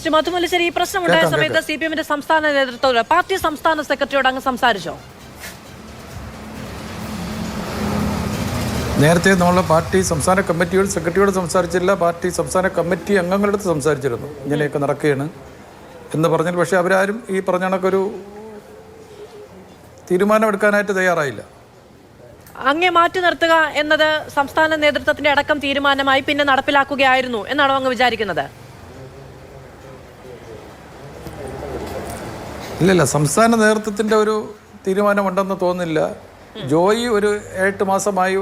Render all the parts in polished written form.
ശ്രീ മധുമുല്ലശ്ശേരി, ഈ പ്രശ്നമുണ്ടായ സമയത്ത് CPM-ന്റെ സംസ്ഥാന നേതൃത്വം പാർട്ടി സംസ്ഥാന സെക്രട്ടറിയോട് അങ്ങ് സംസാരിച്ചോ? നേരത്തെ നമ്മൾ പാർട്ടി സംസ്ഥാന കമ്മിറ്റിയോട് സെക്രട്ടറിയോട് സംസാരിച്ചില്ല, പാർട്ടി സംസ്ഥാന കമ്മിറ്റി അംഗങ്ങളുടെ അടുത്ത് സംസാരിച്ചിരുന്നു. ഇങ്ങനെയൊക്കെ നടക്കുകയാണ് എന്ന് പറഞ്ഞാൽ, പക്ഷേ അവരാരും ഈ പറഞ്ഞ കണക്കൊരു തീരുമാനമെടുക്കാനായിട്ട് തയ്യാറായില്ല. അങ്ങേ മാറ്റി നിർത്തുക എന്നത് സംസ്ഥാന നേതൃത്വത്തിന്റെ അടക്കം തീരുമാനമായി പിന്നെ നടപ്പിലാക്കുകയായിരുന്നു എന്നാണോ അങ്ങ് വിചാരിക്കുന്നത്? ഇല്ലല്ല, സംസ്ഥാന നേതൃത്വത്തിൻ്റെ ഒരു തീരുമാനമുണ്ടെന്ന് തോന്നുന്നില്ല. ജോയി ഒരു 8 മാസമായി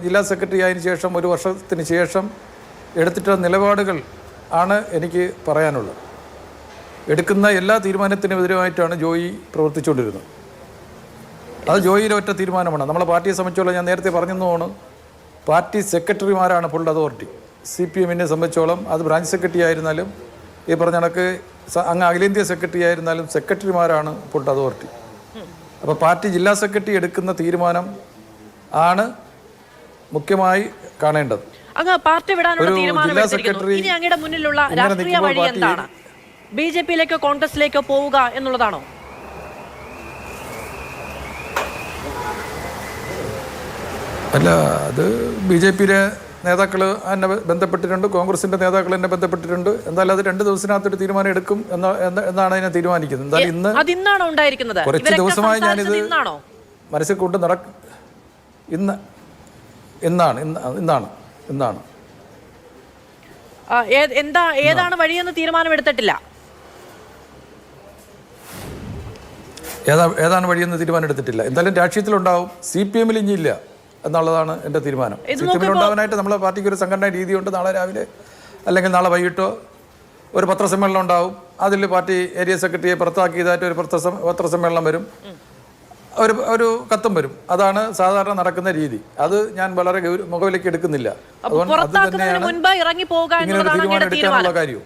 ജില്ലാ സെക്രട്ടറി ആയതിനു ശേഷം, ഒരു വർഷത്തിന് ശേഷം എടുത്തിട്ടുള്ള നിലപാടുകൾ ആണ് എനിക്ക് പറയാനുള്ളത്. എടുക്കുന്ന എല്ലാ തീരുമാനത്തിനും എതിരുമായിട്ടാണ് ജോയി പ്രവർത്തിച്ചുകൊണ്ടിരുന്നത്. അത് ജോയിയുടെ ഒറ്റ തീരുമാനമാണ്. നമ്മളെ പാർട്ടിയെ സംബന്ധിച്ചോളം ഞാൻ നേരത്തെ പറഞ്ഞതാണ്, പാർട്ടി സെക്രട്ടറിമാരാണ് ഫുൾ അതോറിറ്റി. CPM-നെ സംബന്ധിച്ചോളം അത് ബ്രാഞ്ച് സെക്രട്ടറി ആയിരുന്നാലും ഈ പറഞ്ഞ കണക്ക് അങ്ങ് അഖിലേന്ത്യാ സെക്രട്ടറി ആയിരുന്നാലും സെക്രട്ടറിമാരാണ് ഫുൾ അതോറിറ്റി. അപ്പോൾ പാർട്ടി ജില്ലാ സെക്രട്ടറി എടുക്കുന്ന തീരുമാനം ആണ് മുഖ്യമായി കാണേണ്ടത്. അങ്ങ് പാർട്ടി വിടാനുള്ള തീരുമാനം എടുത്തിരിക്കുന്നു. ഇനി അങ്ങയുടെ മുന്നിലുള്ള രാഷ്ട്രീയ വഴി എന്താണ്? BJP-യിലേക്കോ കോൺഗ്രസിലേക്കോ പോവുക എന്നുള്ളതാണോ? അല്ല, അത് BJP-യിലെ നേതാക്കൾ എന്നെ ബന്ധപ്പെട്ടിട്ടുണ്ട്, കോൺഗ്രസിൻ്റെ നേതാക്കൾ എന്നെ ബന്ധപ്പെട്ടിട്ടുണ്ട്. എന്തായാലും അത് 2 ദിവസത്തിനകത്തൊരു തീരുമാനം എടുക്കും എന്നാണ് അതിനെ തീരുമാനിക്കുന്നത്. എന്തായാലും ഇന്നാണോ ഉണ്ടായിരിക്കുന്നത്? കുറച്ച് ദിവസമായി ഞാനിത് മനസ്സിൽ കൊണ്ട് ഇന്നാണ് ഏതാണ് വഴിയെന്ന് തീരുമാനമെടുത്തിട്ടില്ല. ഏതാണ് വഴിയെന്ന് തീരുമാനം എടുത്തിട്ടില്ല. എന്തായാലും രാഷ്ട്രീയത്തിലുണ്ടാവും. CPM-ൽ ഇനിയില്ല എന്നുള്ളതാണ് എൻ്റെ തീരുമാനം. CPM-ൽ ഉണ്ടാവാനായിട്ട് നമ്മളെ പാർട്ടിക്ക് ഒരു സംഘടനാ രീതിയുണ്ട്. നാളെ രാവിലെ അല്ലെങ്കിൽ നാളെ വൈകിട്ടോ ഒരു പത്രസമ്മേളനം ഉണ്ടാവും. അതിൽ പാർട്ടി ഏരിയ സെക്രട്ടറിയെ പുറത്താക്കിയതായിട്ട് ഒരു പത്രസമ്മേളനം വരും, ഒരു കത്തും വരും. അതാണ് സാധാരണ നടക്കുന്ന രീതി. അത് ഞാൻ വളരെ മുഖവിലേക്ക് എടുക്കുന്നില്ല. അതുകൊണ്ട് അത് തന്നെയാണ് ഇങ്ങനെ ഒരു തീരുമാനം എടുക്കാനുള്ള കാര്യവും.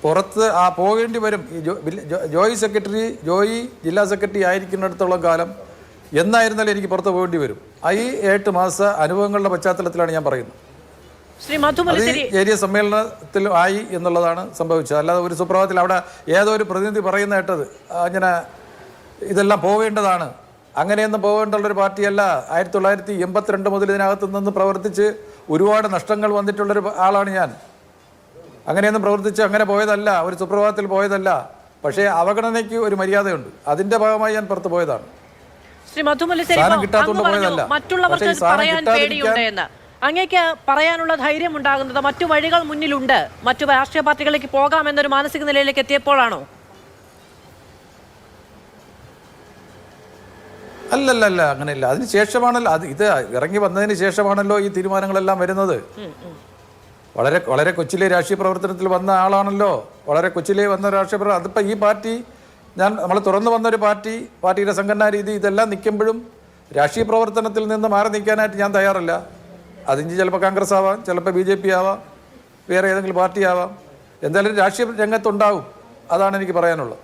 പുറത്ത് പോകേണ്ടി വരും. ജോയി ജില്ലാ സെക്രട്ടറി ആയിരിക്കുന്നിടത്തോളം കാലം എന്നായിരുന്നാലും എനിക്ക് പുറത്ത് പോകേണ്ടി വരും. ഈ 8 മാസ അനുഭവങ്ങളുടെ പശ്ചാത്തലത്തിലാണ് ഞാൻ പറയുന്നത്. ഏരിയ സമ്മേളനത്തിൽ ആയി എന്നുള്ളതാണ് സംഭവിച്ചത്. അല്ലാതെ ഒരു സുപ്രഭാതത്തിൽ അവിടെ ഏതോ ഒരു പ്രതിനിധി പറയുന്ന കേട്ടത് അങ്ങനെ ഇതെല്ലാം പോവേണ്ടതാണ്, അങ്ങനെയൊന്നും പോകേണ്ടുള്ളൊരു പാർട്ടിയല്ല. 1982 മുതൽ ഇതിനകത്ത് നിന്ന് പ്രവർത്തിച്ച് ഒരുപാട് നഷ്ടങ്ങൾ വന്നിട്ടുള്ളൊരു ആളാണ് ഞാൻ. അങ്ങനെയൊന്നും പ്രവർത്തിച്ച് അങ്ങനെ പോയതല്ല, ഒരു സുപ്രഭാതത്തിൽ പോയതല്ല. പക്ഷേ അവഗണനയ്ക്ക് ഒരു മര്യാദയുണ്ട്. അതിൻ്റെ ഭാഗമായി ഞാൻ പുറത്ത് പോയതാണ്. ശ്രീ മധുമുല്ലശ്ശേരി, മറ്റുള്ളവർക്ക് പറയാൻ പേടിയുണ്ട് എന്ന് അങ്ങേക്ക് പറയാനുള്ള ധൈര്യം ഉണ്ടാകുന്നത് മറ്റു വഴികൾ മുന്നിലുണ്ട്, മറ്റു രാഷ്ട്രീയ പാർട്ടികളിലേക്ക് പോകാമെന്നൊരു മാനസിക നിലയിലേക്ക് എത്തിയപ്പോഴാണോ? അല്ലല്ല, അങ്ങനെയല്ല. അതിന് ശേഷമാണല്ലോ ഇത് ഇറങ്ങി വന്നതിന് ശേഷമാണല്ലോ ഈ തീരുമാനങ്ങളെല്ലാം വരുന്നത്. വളരെ കൊച്ചിലെ രാഷ്ട്രീയ പ്രവർത്തനത്തിൽ വന്ന ആളാണല്ലോ. വളരെ കൊച്ചിലെ വന്ന രാഷ്ട്രീയ പ്രവർത്തനം. അതിപ്പോൾ ഈ പാർട്ടി നമ്മൾ തുറന്നു വന്നൊരു പാർട്ടിയുടെ സംഘടനാ രീതി ഇതെല്ലാം നിൽക്കുമ്പോഴും രാഷ്ട്രീയ പ്രവർത്തനത്തിൽ നിന്ന് മാറി നിൽക്കാനായിട്ട് ഞാൻ തയ്യാറല്ല. അതിന് ചിലപ്പോൾ കോൺഗ്രസ് ആവാം, ചിലപ്പോൾ BJP ആവാം, വേറെ ഏതെങ്കിലും പാർട്ടി ആവാം. എന്തായാലും രാഷ്ട്രീയ രംഗത്തുണ്ടാവും. അതാണ് എനിക്ക് പറയാനുള്ളത്.